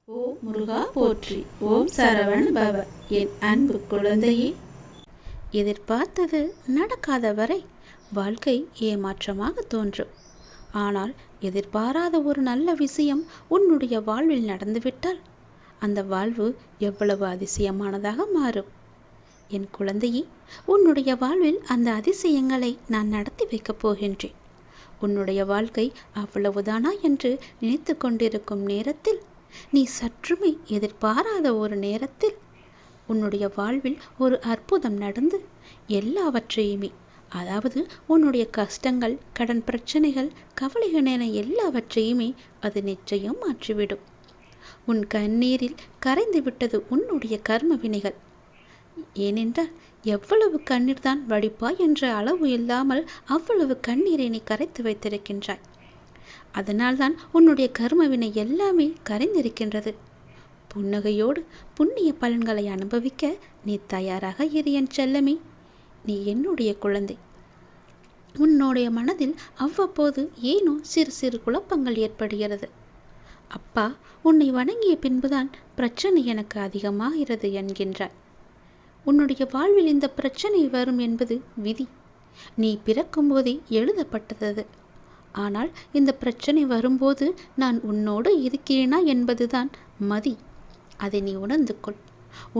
ஓ முருகா போற்றி. ஓம் சரவண பவ. என் அன்பு குழந்தையே, எதிர்பார்த்தது நடக்காத வரை வாழ்க்கை ஏமாற்றமாக தோன்றும். ஆனால் எதிர்பாராத ஒரு நல்ல விஷயம் உன்னுடைய வாழ்வில் நடந்துவிட்டால் அந்த வாழ்வு எவ்வளவு அதிசயமானதாக மாறும். என் குழந்தையே, உன்னுடைய வாழ்வில் அந்த அதிசயங்களை நான் நடத்தி வைக்கப் போகின்றேன். உன்னுடைய வாழ்க்கை அவ்வளவுதானா என்று நினைத்து கொண்டிருக்கும் நேரத்தில், நீ சற்றுமே எதிர்பாராத ஒரு நேரத்தில் உன்னுடைய வாழ்வில் ஒரு அற்புதம் நடந்து எல்லாவற்றையுமே, அதாவது உன்னுடைய கஷ்டங்கள், கடன் பிரச்சனைகள், கவலைகள் என எல்லாவற்றையுமே அது நிச்சயம் மாற்றிவிடும். உன் கண்ணீரில் கரைந்து விட்டது உன்னுடைய கர்ம வினைகள். ஏனென்றால் எவ்வளவு கண்ணீர் தான் வடிப்பாய் என்ற அளவு இல்லாமல் அவ்வளவு கண்ணீரை நீ கரைத்து வைத்திருக்கின்றாய். அதனால்தான் உன்னுடைய கர்மவினை எல்லாமே கரைந்திருக்கின்றது. புன்னகையோடு புண்ணிய பலன்களை அனுபவிக்க நீ தயாராக இரு என் செல்லமே. நீ என்னுடைய குழந்தை. உன்னுடைய மனதில் அவ்வப்போது ஏனோ சிறு சிறு குழப்பங்கள் ஏற்படுகிறது. அப்பா, உன்னை வணங்கிய பின்புதான் பிரச்சனை எனக்கு அதிகமாகிறது என்கின்றாய். உன்னுடைய வாழ்வில் இந்த பிரச்சனை வரும் என்பது விதி. நீ பிறக்கும் போதே எழுதப்பட்டது. ஆனால் இந்த பிரச்சனை வரும்போது நான் உன்னோடு இருக்கிறேனா என்பதுதான் மதி. அதை நீ உணர்ந்து கொள்.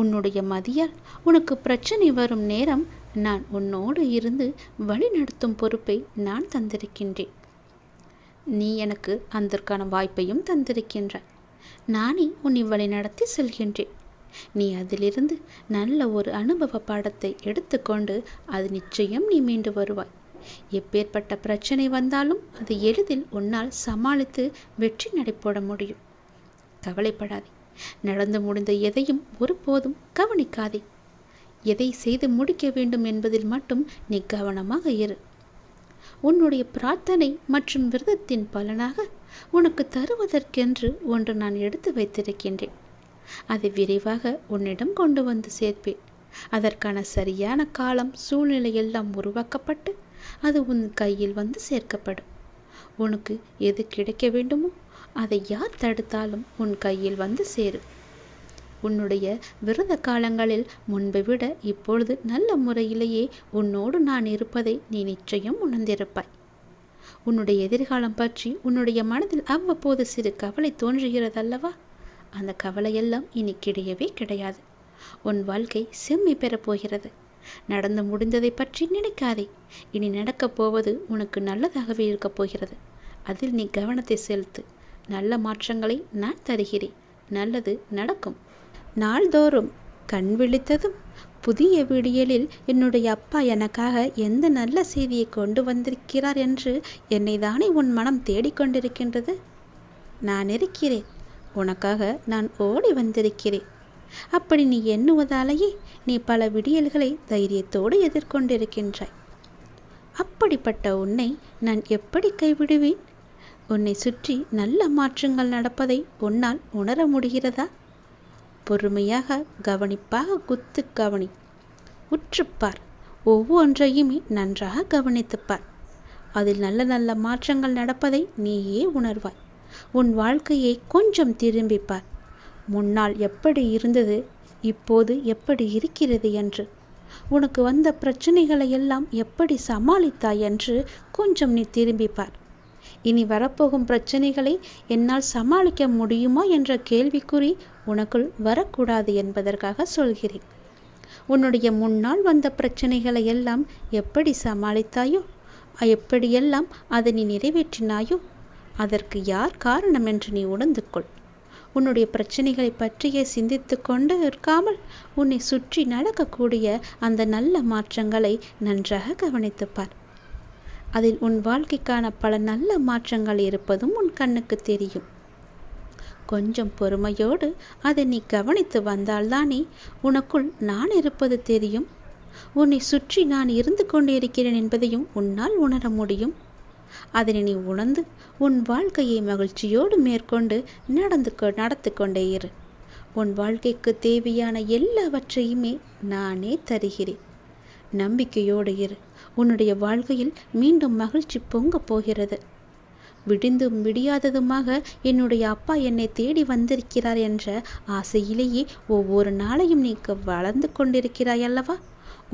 உன்னுடைய மதியால் உனக்கு பிரச்சனை வரும் நேரம் நான் உன்னோடு இருந்து வழி நடத்தும் பொறுப்பை நான் தந்திருக்கின்றேன். நீ எனக்கு அதற்கான வாய்ப்பையும் தந்திருக்கின்றாய். நானே உன்னை வழி நடத்தி செல்கின்றேன். நீ அதிலிருந்து நல்ல ஒரு அனுபவ பாடத்தை எடுத்துக்கொண்டு அது நிச்சயம் நீ மீண்டு வருவாய். எப்பேற்பட்ட பிரச்சனை வந்தாலும் அது எளிதில் உன்னால் சமாளித்து வெற்றி நடைபோட முடியும். கவலைப்படாதே. நடந்து முடிந்த எதையும் ஒருபோதும் கவனிக்காதே. எதை செய்து முடிக்க வேண்டும் என்பதில் மட்டும் நீ கவனமாக இரு. உன்னுடைய பிரார்த்தனை மற்றும் விரதத்தின் பலனாக உனக்கு தருவதற்கென்று ஒன்று நான் எடுத்து வைத்திருக்கின்றேன். அதை விரைவாக உன்னிடம் கொண்டு வந்து சேர்ப்பேன். அதற்கான சரியான காலம், சூழ்நிலை எல்லாம் உருவாக்கப்பட்டு அது உன் கையில் வந்து சேர்க்கப்படும். உனக்கு எது கிடைக்க வேண்டுமோ அதை யார் தடுத்தாலும் உன் கையில் வந்து சேரும். உன்னுடைய விரத காலங்களில் முன்பை விட இப்பொழுது நல்ல முறையிலேயே உன்னோடு நான் இருப்பதை நீ நிச்சயம் உணர்ந்திருப்பாய். உன்னுடைய எதிர்காலம் பற்றி உன்னுடைய மனதில் அவ்வப்போது சிறு கவலை தோன்றுகிறதல்லவா? அந்த கவலையெல்லாம் இனி கிடையவே கிடையாது. உன் வாழ்க்கை செம்மை பெறப்போகிறது. நடந்து முடிந்ததை பற்றி நினைக்காதே. இனி நடக்கப் போவது உனக்கு நல்லதாகவே இருக்கப் போகிறது. அதில் நீ கவனத்தை செலுத்து. நல்ல மாற்றங்களை நான் தருகிறேன். நல்லது நடக்கும். நாள்தோறும் கண் விழித்ததும் புதிய விடியலில் என்னுடைய அப்பா எனக்காக எந்த நல்ல செய்தியை கொண்டு வந்திருக்கிறார் என்று என்னை தானே உன் மனம் தேடிக்கொண்டிருக்கின்றது. நான் இருக்கிறேன். உனக்காக நான் ஓடி வந்திருக்கிறேன். அப்படி நீ எண்ணுவதாலேயே நீ பல விடியல்களை தைரியத்தோடு எதிர்கொண்டிருக்கின்றாய். அப்படிப்பட்ட உன்னை நான் எப்படி கைவிடுவேன்? உன்னை சுற்றி நல்ல மாற்றங்கள் நடப்பதை உன்னால் உணர முடிகிறதா? பொறுமையாக, கவனிப்பாக குத்து கவனி. உற்றுப்பார். ஒவ்வொன்றையுமே நன்றாக கவனித்துப்பார். அதில் நல்ல நல்ல மாற்றங்கள் நடப்பதை நீயே உணர்வாய். உன் வாழ்க்கையை கொஞ்சம் திரும்பிப்பார். முன்னால் எப்படி இருந்தது, இப்போது எப்படி இருக்கிறது என்று, உனக்கு வந்த பிரச்சனைகளை எல்லாம் எப்படி சமாளித்தாய் என்று கொஞ்சம் நீ திரும்பிப்பார். இனி வரப்போகும் பிரச்சனைகளை என்னால் சமாளிக்க முடியுமா என்ற கேள்விக்குறி உனக்குள் வரக்கூடாது என்பதற்காக சொல்கிறேன். உன்னுடைய முன்னால் வந்த பிரச்சனைகளை எல்லாம் எப்படி சமாளித்தாயோ, எப்படியெல்லாம் அதை நீ நிறைவேற்றினாயோ, அதற்கு யார் காரணம் என்று நீ உணர்ந்து கொள். உன்னுடைய பிரச்சனைகளை பற்றியே சிந்தித்து கொண்டு இருக்காமல் உன்னை சுற்றி நடக்கக்கூடிய அந்த நல்ல மாற்றங்களை நன்றாக கவனித்துப்பார். அதில் உன் வாழ்க்கைக்கான பல நல்ல மாற்றங்கள் இருப்பதும் உன் கண்ணுக்கு தெரியும். கொஞ்சம் பொறுமையோடு அதை நீ கவனித்து வந்தால்தானே உனக்குள் நான் இருப்பது தெரியும். உன்னை சுற்றி நான் இருந்து கொண்டிருக்கிறேன் என்பதையும் உன்னால் உணர முடியும். அதனை நீ உணர்ந்து உன் வாழ்க்கையை மகிழ்ச்சியோடு மேற்கொண்டு நடத்து கொண்டே இரு. உன் வாழ்க்கைக்கு தேவையான எல்லாவற்றையுமே நானே தருகிறேன். நம்பிக்கையோடு இரு. உன்னுடைய வாழ்க்கையில் மீண்டும் மகிழ்ச்சி பொங்க போகிறது. விடிந்தும் விடியாததுமாக என்னுடைய அப்பா என்னை தேடி வந்திருக்கிறார் என்ற ஆசையிலேயே ஒவ்வொரு நாளையும் நீ வளர்ந்து கொண்டிருக்கிறாய் அல்லவா?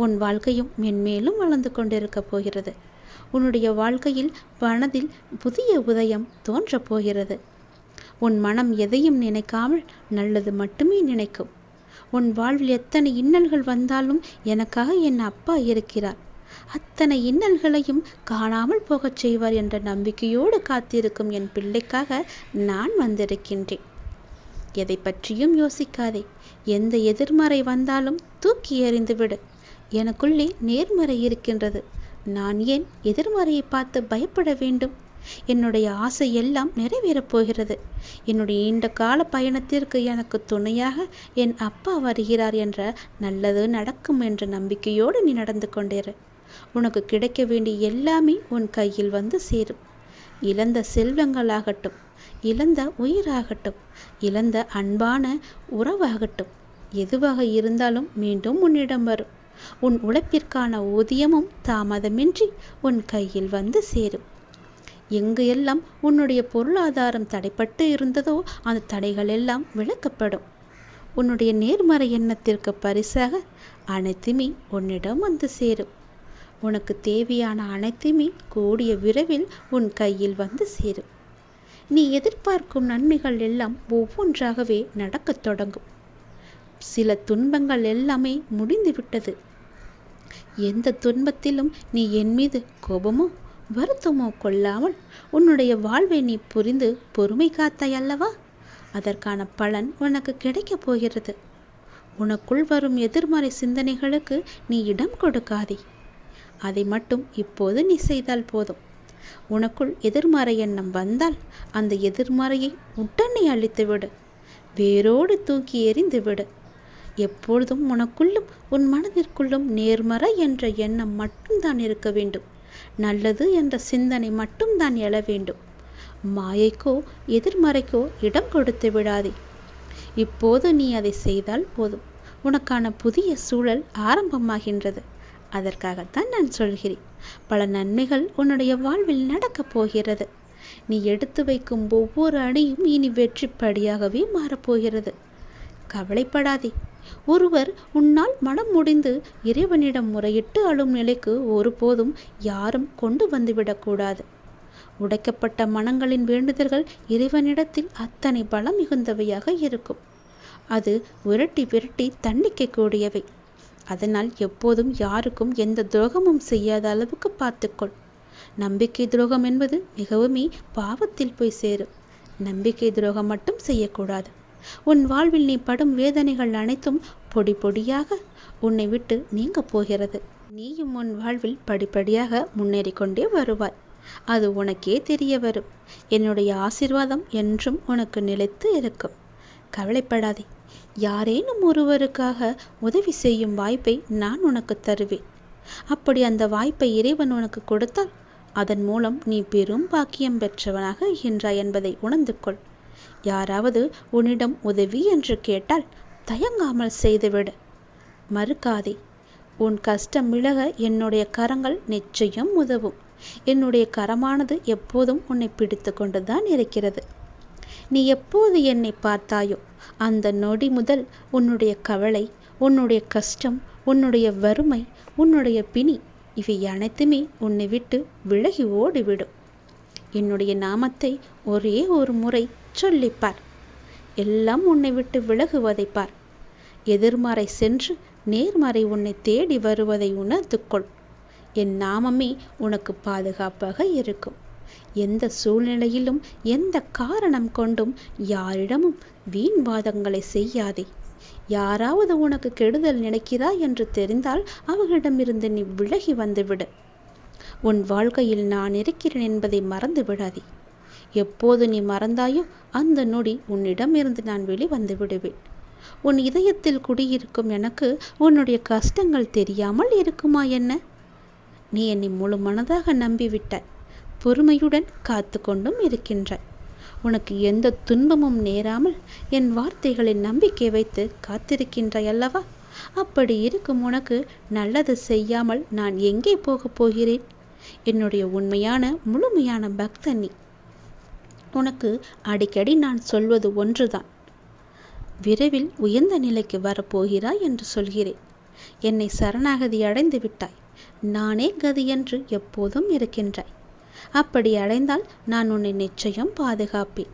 உன் வாழ்க்கையும் மென்மேலும் வளர்ந்து கொண்டிருக்கப் போகிறது. உன்னுடைய வாழ்க்கையில் மனதில் புதிய உதயம் தோன்றப் போகிறது. உன் மனம் எதையும் நினைக்காமல் நல்லது மட்டுமே நினைக்கும். உன் வாழ்வில் எத்தனை இன்னல்கள் வந்தாலும் எனக்காக என் அப்பா இருக்கிறார், அத்தனை இன்னல்களையும் காணாமல் போகச் செய்வார் என்ற நம்பிக்கையோடு காத்திருக்கும் என் பிள்ளைக்காக நான் வந்திருக்கின்றேன். எதை பற்றியும் யோசிக்காதே. எந்த எதிர்மறை வந்தாலும் தூக்கி எறிந்துவிடு. எனக்குள்ளே நேர்மறை இருக்கின்றது. நான் ஏன் எதிர்மறையை பார்த்து பயப்பட வேண்டும்? என்னுடைய ஆசை எல்லாம் நிறைவேறப் போகிறது. என்னுடைய நீண்ட கால பயணத்திற்கு எனக்கு துணையாக என் அப்பா வருகிறார் என்ற நல்லது நடக்கும் என்ற நம்பிக்கையோடு நீ நடந்து கொண்டேரு. உனக்கு கிடைக்க வேண்டிய எல்லாமே உன் கையில் வந்து சேரும். இழந்த செல்வங்களாகட்டும், இழந்த உயிராகட்டும், இழந்த அன்பான உறவாகட்டும், எதுவாக இருந்தாலும் மீண்டும் உன்னிடம் வரும். உன் உழைப்பிற்கான ஊதியமும் தாமதமின்றி உன் கையில் வந்து சேரும். எங்கு எல்லாம் உன்னுடைய பொருளாதாரம் தடைப்பட்டு இருந்ததோ அந்த தடைகள் எல்லாம் விலக்கப்படும். உன்னுடைய நேர்மறை எண்ணத்திற்கு பரிசாக அனைத்துமே உன்னிடம் வந்து சேரும். உனக்கு தேவையான அனைத்துமே கூடிய விரைவில் உன் கையில் வந்து சேரும். நீ எதிர்பார்க்கும் நன்மைகள் எல்லாம் ஒவ்வொன்றாகவே நடக்கத் தொடங்கும். சில துன்பங்கள் எல்லாமே முடிந்துவிட்டது. எந்த துன்பத்திலும் நீ என் மீது கோபமோ வருத்தமோ கொள்ளாமல் உன்னுடைய வாழ்வை நீ புரிந்து பொறுமை காத்தாய் அல்லவா? அதற்கான பலன் உனக்கு கிடைக்கப் போகிறது. உனக்குள் வரும் எதிர்மறை சிந்தனைகளுக்கு நீ இடம் கொடுக்காதே. அதை மட்டும் இப்போது நீ செய்தால் போதும். உனக்குள் எதிர்மறை எண்ணம் வந்தால் அந்த எதிர்மறையை உடனே அழித்துவிடு, வேரோடு தூக்கி எறிந்துவிடு. எப்பொழுதும் உனக்குள்ளும் உன் மனதிற்குள்ளும் நேர்மறை என்ற எண்ணம் மட்டும்தான் இருக்க வேண்டும். நல்லது என்ற சிந்தனை மட்டும்தான் எழ வேண்டும். மாயைக்கோ எதிர்மறைக்கோ இடம் கொடுத்து விடாதே. இப்போது நீ அதை செய்தால் போதும். உனக்கான புதிய சூழல் ஆரம்பமாகின்றது. அதற்காகத்தான் நான் சொல்கிறேன். பல நன்மைகள் உன்னுடைய வாழ்வில் நடக்கப் போகிறது. நீ எடுத்து வைக்கும் ஒவ்வொரு அடியும் இனி வெற்றிப்படியாகவே மாறப்போகிறது. கவலைப்படாதே. ஒருவர் உன்னால் மனம் முடிந்து இறைவனிடம் முறையிட்டு அழும் நிலைக்கு ஒருபோதும் யாரும் கொண்டு வந்துவிடக்கூடாது. உடைக்கப்பட்ட மனங்களின் வேண்டுதல்கள் இறைவனிடத்தில் அத்தனை பலம் மிகுந்தவையாக இருக்கும். அது விரட்டி விரட்டி தண்டிக்கக்கூடியவை. அதனால் எப்போதும் யாருக்கும் எந்த துரோகமும் செய்யாத அளவுக்கு பார்த்துக்கொள். நம்பிக்கை துரோகம் என்பது மிகவுமே பாவத்தில் போய் சேரும். நம்பிக்கை துரோகம் மட்டும் செய்யக்கூடாது. உன் வாழ்வில் நீ படும் வேதனைகள் அனைத்தும் பொடி பொடியாக உன்னை விட்டு நீங்க போகிறது. நீயும் உன் வாழ்வில் படிப்படியாக முன்னேறி கொண்டே வருவாய். அது உனக்கே தெரிய வரும். என்னுடைய ஆசீர்வாதம் என்றும் உனக்கு நிலைத்து இருக்கும். கவலைப்படாதே. யாரேனும் ஒருவருக்காக உதவி செய்யும் வாய்ப்பை நான் உனக்கு தருவேன். அப்படி அந்த வாய்ப்பை இறைவன் உனக்கு கொடுத்தால் அதன் மூலம் நீ பெரும் பாக்கியம் பெற்றவனாக இருக்கின்றாய் என்பதை உணர்ந்து கொள். யாராவது உன்னிடம் உதவி என்று கேட்டால் தயங்காமல் செய்துவிடு. மறுக்காதே. உன் கஷ்டம் விலக என்னுடைய கரங்கள் நிச்சயம் உதவும். என்னுடைய கரமானது எப்போதும் உன்னை பிடித்து கொண்டுதான் இருக்கிறது. நீ எப்போது என்னை பார்த்தாயோ அந்த நொடி முதல் உன்னுடைய கவலை, உன்னுடைய கஷ்டம், உன்னுடைய வறுமை, உன்னுடைய பிணி இவை அனைத்துமே உன்னை விட்டு விலகி ஓடிவிடும். என்னுடைய நாமத்தை ஒரே ஒரு முறை சொல்லிப்பார். எல்லாம் உன்னை விட்டு விலகுவதை பார். எதிர்மறை சென்று நேர்மறை உன்னை தேடி வருவதை உணர்ந்து கொள். என் நாமமே உனக்கு பாதுகாப்பாக இருக்கும். எந்த சூழ்நிலையிலும் எந்த காரணம் கொண்டும் யாரிடமும் வீண் வாதங்களை செய்யாதே. யாராவது உனக்கு கெடுதல் நினைக்கிறாய் என்று தெரிந்தால் அவர்களிடமிருந்து நீ விலகி வந்துவிடு. உன் வாழ்க்கையில் நான் இருக்கிறேன் என்பதை மறந்து விடாதே. எப்போது நீ மறந்தாயோ அந்த நொடி உன்னிடமிருந்து நான் வெளிவந்து விடுவேன். உன் இதயத்தில் குடியிருக்கும் எனக்கு உன்னுடைய கஷ்டங்கள் தெரியாமல் இருக்குமா என்ன? நீ என்னை முழு மனதாக நம்பிவிட்டாய். பொறுமையுடன் காத்து கொண்டும் இருக்கின்றாய். உனக்கு எந்த துன்பமும் நேராமல் என் வார்த்தைகளில் நம்பிக்கை வைத்து காத்திருக்கின்றாய் அல்லவா? அப்படி இருக்கும் உனக்கு நல்லது செய்யாமல் நான் எங்கே போகப் போகிறேன்? என்னுடைய உண்மையான முழுமையான பக்தன் நீ. உனக்கு அடிக்கடி நான் சொல்வது ஒன்றுதான். விரைவில் உயர்ந்த நிலைக்கு வரப்போகிறாய் என்று சொல்கிறேன். என்னை சரணாகதி அடைந்து விட்டாய். நானே கதி என்று எப்போதும் இருக்கின்றாய். அப்படி அடைந்தால் நான் உன்னை நிச்சயம் பாதுகாப்பேன்.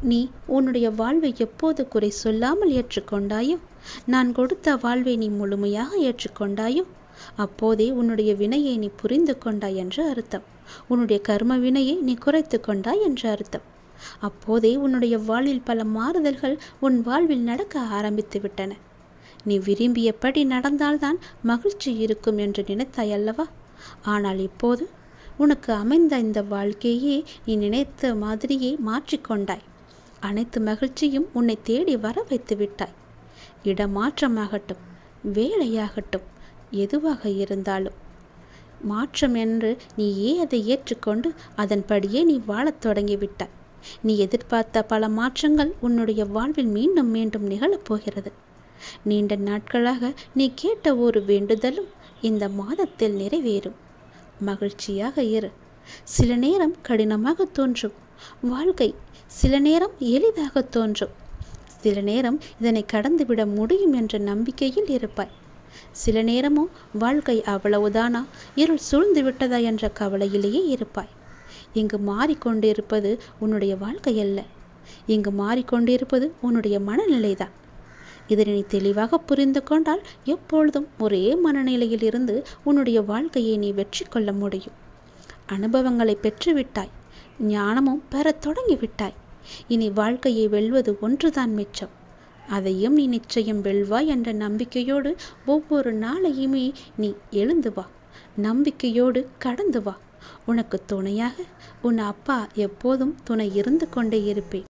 நீ உன்னுடைய வாழ்வை எப்போது குறை சொல்லாமல் ஏற்றுக்கொண்டாயோ, நான் கொடுத்த வாழ்வை நீ முழுமையாக ஏற்றுக்கொண்டாயோ, அப்போதே உன்னுடைய வினையை நீ புரிந்து கொண்டாய் என்று அர்த்தம். உன்னுடைய கர்ம வினையை நீ குறைத்து கொண்டாய் என்று அர்த்தம். அப்போதே உன்னுடைய வாழ்வில் பல மாறுதல்கள் உன் வாழ்வில் நடக்க ஆரம்பித்து விட்டன. நீ விரும்பியபடி நடந்தால்தான் மகிழ்ச்சி இருக்கும் என்று நினைத்தாய் அல்லவா? ஆனால் இப்போது உனக்கு அமைந்த இந்த வாழ்க்கையே நீ நினைத்த மாதிரியே மாற்றிக்கொண்டாய். அனைத்து மகிழ்ச்சியும் உன்னை தேடி வர வைத்து விட்டாய். இடமாற்றமாகட்டும், வேலையாகட்டும், எதுவாக இருந்தாலும் மாற்றம் என்று நீயே அதை ஏற்றுக்கொண்டு அதன்படியே நீ வாழத் தொடங்கிவிட்டாய். நீ எதிர்பார்த்த பல மாற்றங்கள் உன்னுடைய வாழ்வில் மீண்டும் மீண்டும் நிகழப்போகிறது. நீண்ட நாட்களாக நீ கேட்ட ஒரு வேண்டுதலும் இந்த மாதத்தில் நிறைவேறும். மகிழ்ச்சியாக இரு. சில நேரம் கடினமாக தோன்றும் வாழ்க்கை, சில நேரம் எளிதாக தோன்றும். சில நேரம் இதனை கடந்துவிட முடியும் என்ற நம்பிக்கையில் இருப்பாய். சில நேரமோ வாழ்க்கை அவ்வளவுதானா, இருள் சூழ்ந்து விட்டதா என்ற கவலையிலேயே இருப்பாய். இங்கு மாறிக்கொண்டிருப்பது உன்னுடைய வாழ்க்கை அல்ல. இங்கு மாறிக்கொண்டிருப்பது உன்னுடைய மனநிலைதான். இதனை நீ தெளிவாக புரிந்து கொண்டால் எப்பொழுதும் ஒரே மனநிலையில் இருந்து உன்னுடைய வாழ்க்கையை நீ வெற்றி கொள்ள முடியும். அனுபவங்களை பெற்றுவிட்டாய். ஞானமும் பெறத் தொடங்கிவிட்டாய். இனி வாழ்க்கையை வெல்வது ஒன்றுதான் மிச்சம். அதையும் நீ நிச்சயம் வெல்வாய் என்ற நம்பிக்கையோடு ஒவ்வொரு நாளையுமே நீ எழுந்து வா. நம்பிக்கையோடு கடந்து வா. உனக்கு துணையாக உன் அப்பா எப்போதும் துணை இருந்து கொண்டே இருப்பேன்.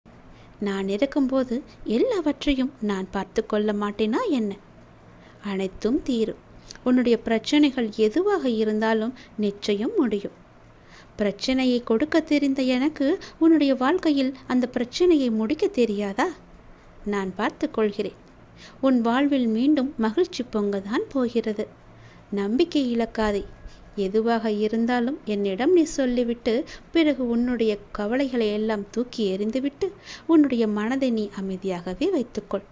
நான் இருக்கும்போது எல்லாவற்றையும் நான் பார்த்து கொள்ள மாட்டேனா என்ன? அனைத்தும் தீரும். உன்னுடைய பிரச்சனைகள் எதுவாக இருந்தாலும் நிச்சயம் முடியும். பிரச்சனையை கொடுக்க தெரிந்த எனக்கு உன்னுடைய வாழ்க்கையில் அந்த பிரச்சனையை முடிக்க தெரியாதா? நான் பார்த்து கொள்கிறேன். உன் வாழ்வில் மீண்டும் மகிழ்ச்சி பொங்கதான் போகிறது. நம்பிக்கை இழக்காதே. எதுவாக இருந்தாலும் என்னிடம் நீ சொல்லிவிட்டு பிறகு உன்னுடைய கவலைகளை எல்லாம் தூக்கி எறிந்துவிட்டு உன்னுடைய மனதை நீ அமைதியாகவே வைத்துக்கொள்.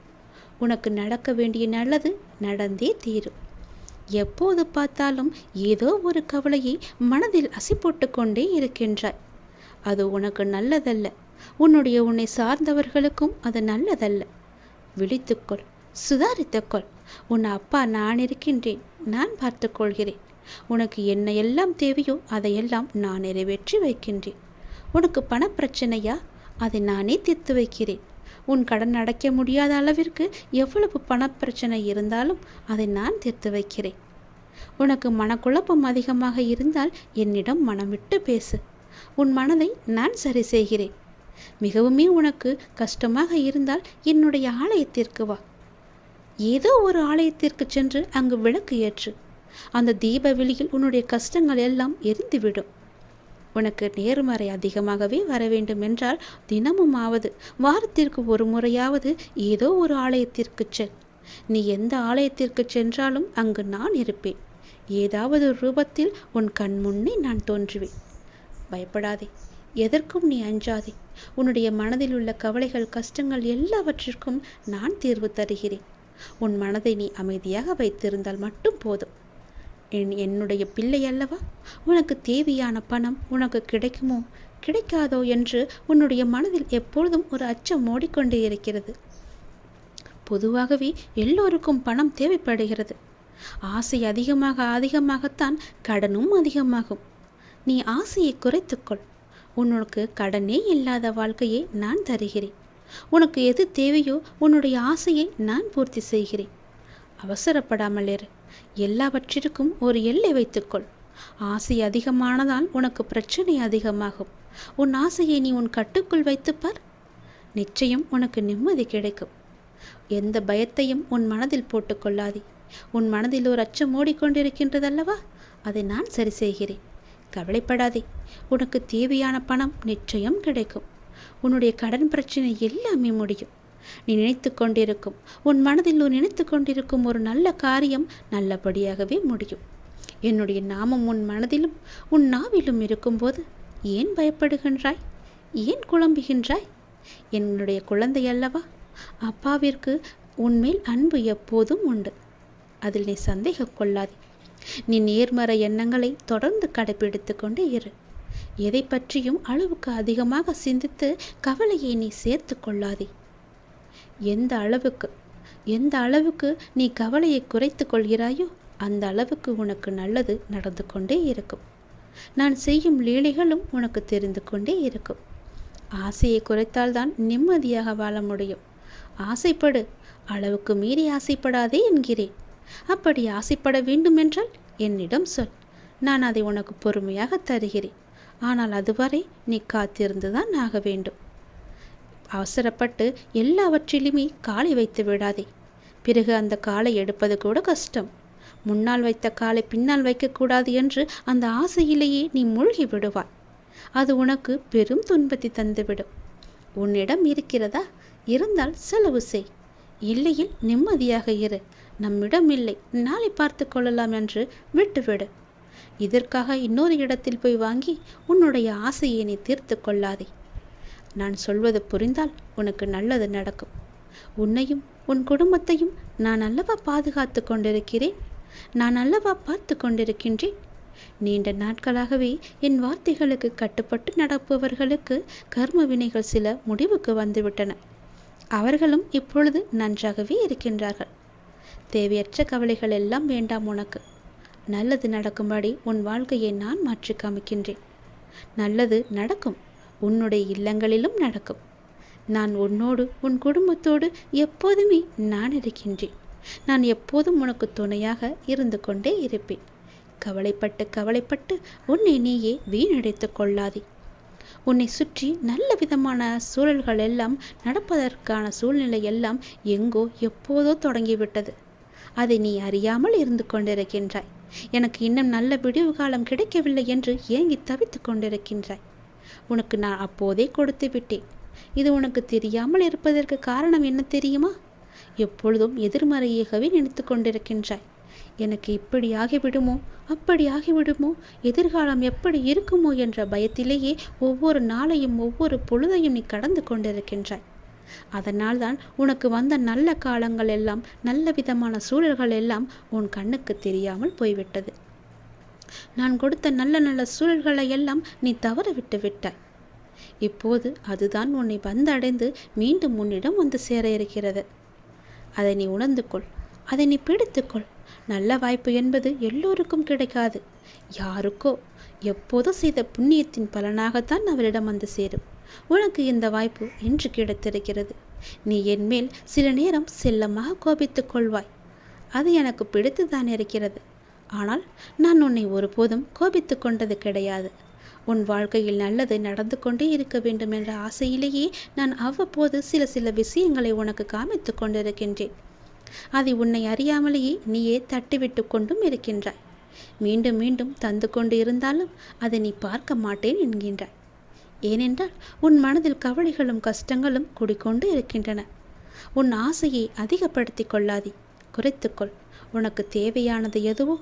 உனக்கு நடக்க வேண்டிய நல்லது நடந்தே தீரும். எப்போது பார்த்தாலும் ஏதோ ஒரு கவலையை மனதில் அசை போட்டு கொண்டே இருக்கின்றாய். அது உனக்கு நல்லதல்ல. உன்னை சார்ந்தவர்களுக்கும் அது நல்லதல்ல. விழித்துக்கொள், சுதாரித்துக்கொள். உன் அப்பா நான் இருக்கின்றேன். நான் பார்த்து கொள்கிறேன். உனக்கு என்ன எல்லாம் தேவையோ அதையெல்லாம் நான் நிறைவேற்றி வைக்கின்றேன். உனக்கு பணப்பிரச்சனையா? அதை நானே தீர்த்து வைக்கிறேன். உன் கடன் அடைக்க முடியாத அளவிற்கு எவ்வளவு பணப்பிரச்சனை இருந்தாலும் அதை நான் தீர்த்து வைக்கிறேன். உனக்கு மனக்குழப்பம் அதிகமாக இருந்தால் என்னிடம் மனம் விட்டு பேசு. உன் மனதை நான் சரி செய்கிறேன். மிகவுமே உனக்கு கஷ்டமாக இருந்தால் என்னுடைய ஆலயத்திற்கு வா. ஏதோ ஒரு ஆலயத்திற்கு சென்று அங்கு விளக்கு ஏற்று. அந்த தீப வெளியில் உன்னுடைய கஷ்டங்கள் எல்லாம் எரிந்துவிடும். உனக்கு நேர்மறை அதிகமாகவே வர வேண்டும் என்றால் தினமுமாவது வாரத்திற்கு ஒரு முறையாவது ஏதோ ஒரு ஆலயத்திற்கு செல். நீ எந்த ஆலயத்திற்கு சென்றாலும் அங்கு நான் இருப்பேன். ஏதாவது ரூபத்தில் உன் கண் முன்னே நான் தோன்றுவேன். பயப்படாதே. எதற்கும் நீ அஞ்சாதே. உன்னுடைய மனதில் உள்ள கவலைகள், கஷ்டங்கள் எல்லாவற்றிற்கும் நான் தீர்வு தருகிறேன். உன் மனதை நீ அமைதியாக வைத்திருந்தால் மட்டும் போதும். என்னுடைய பிள்ளை அல்லவா? உனக்கு தேவையான பணம் உனக்கு கிடைக்குமோ கிடைக்காதோ என்று உன்னுடைய மனதில் எப்பொழுதும் ஒரு அச்சம் ஓடிக்கொண்டே இருக்கிறது. பொதுவாகவே எல்லோருக்கும் பணம் தேவைப்படுகிறது. ஆசை அதிகமாகத்தான் கடனும் அதிகமாகும். நீ ஆசையை குறைத்துக்கொள். உனக்கு கடனே இல்லாத வாழ்க்கையை நான் தருகிறேன். உனக்கு எது தேவையோ உன்னுடைய ஆசையை நான் பூர்த்தி செய்கிறேன். அவசரப்படாமல் இரு. எல்லாவற்றிற்கும் ஒரு எல்லை வைத்துக்கொள். ஆசை அதிகமானதால் உனக்கு பிரச்சனை அதிகமாகும். உன் ஆசையை நீ உன் கட்டுக்குள் வைத்துப்பார். நிச்சயம் உனக்கு நிம்மதி கிடைக்கும். எந்த பயத்தையும் உன் மனதில் போட்டுக்கொள்ளாதே. உன் மனதில் ஒரு அச்சம் ஓடிக்கொண்டிருக்கின்றதல்லவா? அதை நான் சரி செய்கிறேன். கவலைப்படாதே. உனக்கு தேவையான பணம் நிச்சயம் கிடைக்கும். உன்னுடைய கடன் பிரச்சனை எல்லாமே முடியும். நீ நினைத்து கொண்டிருக்கும், உன் மனதில் நினைத்து கொண்டிருக்கும் ஒரு நல்ல காரியம் நல்லபடியாகவே முடியும். என்னுடைய நாமம் உன் மனதிலும் உன் நாவிலும் இருக்கும்போது ஏன் பயப்படுகின்றாய்? ஏன் குழம்புகின்றாய்? என்னுடைய குழந்தை அல்லவா? அப்பாவிற்கு உன்மேல் அன்பு எப்போதும் உண்டு. அதில் நீ சந்தேகம் கொள்ளாதே. நீ நேர்மறை எண்ணங்களை தொடர்ந்து கடைபிடித்து கொண்டே இரு. எதை பற்றியும் அளவுக்கு அதிகமாக சிந்தித்து கவலையை நீ சேர்த்து கொள்ளாதே. எந்த அளவுக்கு நீ கவலையை குறைத்து கொள்கிறாயோ அந்த அளவுக்கு உனக்கு நல்லது நடந்து கொண்டே இருக்கும். நான் செய்யும் லீலைகளும் உனக்கு தெரிந்து கொண்டே இருக்கும். ஆசையை குறைத்தால்தான் நிம்மதியாக வாழ முடியும். ஆசைப்படு, அளவுக்கு மீறி ஆசைப்படாதே என்கிறேன். அப்படி ஆசைப்பட வேண்டுமென்றால் என்னிடம் சொல். நான் அதை உனக்கு பொறுமையாக தருகிறேன். ஆனால் அதுவரை நீ காத்திருந்துதான் ஆக வேண்டும். அவசரப்பட்டு எல்லாவற்றிலுமே காலை வைத்து விடாதே. பிறகு அந்த காலை எடுப்பது கூட கஷ்டம். முன்னால் வைத்த காலை பின்னால் வைக்கக்கூடாது என்று அந்த ஆசையிலேயே நீ மூழ்கி விடுவாய். அது உனக்கு பெரும் துன்பத்தை தந்துவிடும். உன்னிடம் இருக்கிறதா? இருந்தால் செலவு செய். இல்லையில் நிம்மதியாக இரு. நம்மிடம் இல்லை, நாளை பார்த்து கொள்ளலாம் என்று விட்டுவிடு. இதற்காக இன்னொரு இடத்தில் போய் வாங்கி உன்னுடைய ஆசையை நீ தீர்த்து கொள்ளாதே. நான் சொல்வது புரிந்தால் உனக்கு நல்லது நடக்கும். உன்னையும் உன் குடும்பத்தையும் நான் அல்லவா பாதுகாத்து கொண்டிருக்கிறேன். நான் அல்லவா பார்த்து கொண்டிருக்கின்றேன். நீண்ட நாட்களாகவே என் வார்த்தைகளுக்கு கட்டுப்பட்டு நடப்பவர்களுக்கு கர்ம வினைகள் சில முடிவுக்கு வந்துவிட்டன. அவர்களும் இப்பொழுது நன்றாகவே இருக்கின்றார்கள். தேவையற்ற கவலைகள் எல்லாம் வேண்டாம் உனக்கு. நல்லது நடக்கும்படி உன் வாழ்க்கையை நான் மாற்றி காமிக்கின்றேன். நல்லது நடக்கும். உன்னுடைய இல்லங்களிலும் நடக்கும். நான் உன்னோடு உன் குடும்பத்தோடு எப்போதுமே நான் இருக்கின்றேன். நான் எப்போதும் உனக்கு துணையாக இருந்து கொண்டே இருப்பேன். கவலைப்பட்டு உன்னை நீயே வீணடைத்து கொள்ளாதே. உன்னை சுற்றி நல்ல விதமான சூழல்கள் எல்லாம் நடப்பதற்கான சூழ்நிலை எல்லாம் எங்கோ எப்போதோ தொடங்கிவிட்டது. அதை நீ அறியாமல் இருந்து கொண்டிருக்கின்றாய். எனக்கு இன்னும் நல்ல விடிவு காலம் கிடைக்கவில்லை என்று ஏங்கி தவித்து கொண்டிருக்கின்றாய். உனக்கு நான் அப்போதே கொடுத்து விட்டேன். இது உனக்கு தெரியாமல் இருப்பதற்கு காரணம் என்ன தெரியுமா? எப்பொழுதும் எதிர்மறையாகவே நினைத்து கொண்டிருக்கின்றாய். எனக்கு இப்படி ஆகிவிடுமோ, அப்படி ஆகிவிடுமோ, எதிர்காலம் எப்படி இருக்குமோ என்ற பயத்திலேயே ஒவ்வொரு நாளையும் ஒவ்வொரு பொழுதையும் நீ கடந்து கொண்டிருக்கின்றாய். அதனால் தான் உனக்கு வந்த நல்ல காலங்கள் எல்லாம், நல்ல விதமான சூழல்கள் எல்லாம் உன் கண்ணுக்கு தெரியாமல் போய்விட்டது. நான் கொடுத்த நல்ல நல்ல சூழல்களை எல்லாம் நீ தவற விட்டு விட்டாய். இப்போது அதுதான் உன்னை வந்தடைந்து மீண்டும் உன்னிடம் வந்து சேர இருக்கிறது. அதை நீ உணர்ந்து கொள். அதை நீ பிடித்துக்கொள். நல்ல வாய்ப்பு என்பது எல்லோருக்கும் கிடைக்காது. யாருக்கோ எப்போதோ செய்த புண்ணியத்தின் பலனாகத்தான் அவரிடம் வந்து சேரும். உனக்கு இந்த வாய்ப்பு இன்று கிடைத்திருக்கிறது. நீ என்மேல் சில நேரம் செல்லமாக கோபித்துக் கொள்வாய். அது எனக்கு பிடித்துதான் இருக்கிறது. ஆனால் நான் உன்னை ஒருபோதும் கோபித்து கொண்டது கிடையாது. உன் வாழ்க்கையில் நல்லது நடந்து கொண்டே இருக்க வேண்டும் என்ற ஆசையிலேயே நான் அவ்வப்போது சில விஷயங்களை உனக்கு காமித்து கொண்டிருக்கின்றேன். அதை உன்னை அறியாமலேயே நீயே தட்டிவிட்டு கொண்டும் இருக்கின்றாய். மீண்டும் மீண்டும் தந்து கொண்டு இருந்தாலும் அதை நீ பார்க்க மாட்டேன் என்கின்றாய். ஏனென்றால் உன் மனதில் கவலைகளும் கஷ்டங்களும் குடிக்கொண்டு இருக்கின்றன. உன் ஆசையை அதிகப்படுத்தி கொள்ளாதே, குறைத்துக்கொள். உனக்கு தேவையானது எதுவோ,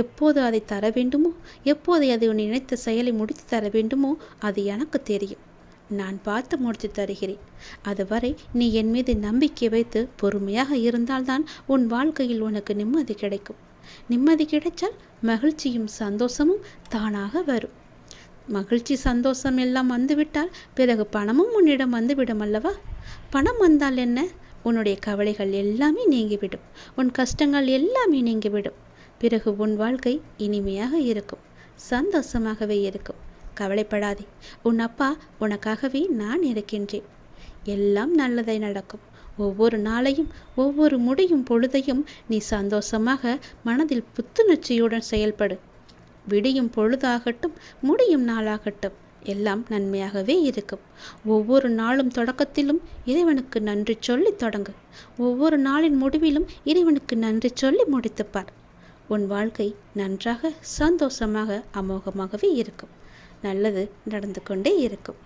எப்போது அதை தர வேண்டுமோ, எப்போது அதை உன் நினைத்த செயலை முடித்து தர வேண்டுமோ அது எனக்கு தெரியும். நான் பார்த்து முடித்து தருகிறேன். அதுவரை நீ என் மீது நம்பிக்கை வைத்து பொறுமையாக இருந்தால்தான் உன் வாழ்க்கையில் உனக்கு நிம்மதி கிடைக்கும். நிம்மதி கிடைத்தால் மகிழ்ச்சியும் சந்தோஷமும் தானாக வரும். மகிழ்ச்சி சந்தோஷம் எல்லாம் வந்துவிட்டால் பிறகு பணமும் உன்னிடம் வந்துவிடும் அல்லவா? பணம் வந்தால் என்ன? உன்னுடைய கவலைகள் எல்லாமே நீங்கிவிடும். உன் கஷ்டங்கள் எல்லாமே நீங்கிவிடும். பிறகு உன் வாழ்க்கை இனிமையாக இருக்கும், சந்தோஷமாகவே இருக்கும். கவலைப்படாதே. உன் அப்பா உனக்காகவே நான் இருக்கின்றேன். எல்லாம் நல்லதை நடக்கும். ஒவ்வொரு நாளையும் ஒவ்வொரு முடியும் பொழுதையும் நீ சந்தோஷமாக மனதில் புத்துணர்ச்சியுடன் செயல்படு. விடியும் பொழுதாகட்டும், முடியும் நாளாகட்டும், எல்லாம் நன்மையாகவே இருக்கும். ஒவ்வொரு நாளும் தொடக்கத்திலும் இறைவனுக்கு நன்றி சொல்லி தொடங்கு. ஒவ்வொரு நாளின் முடிவிலும் இறைவனுக்கு நன்றி சொல்லி முடித்துப்பார். உன் வாழ்க்கை நன்றாக சந்தோஷமாக அமோகமாகவே இருக்கும். நல்லது நடந்து கொண்டே இருக்கும்.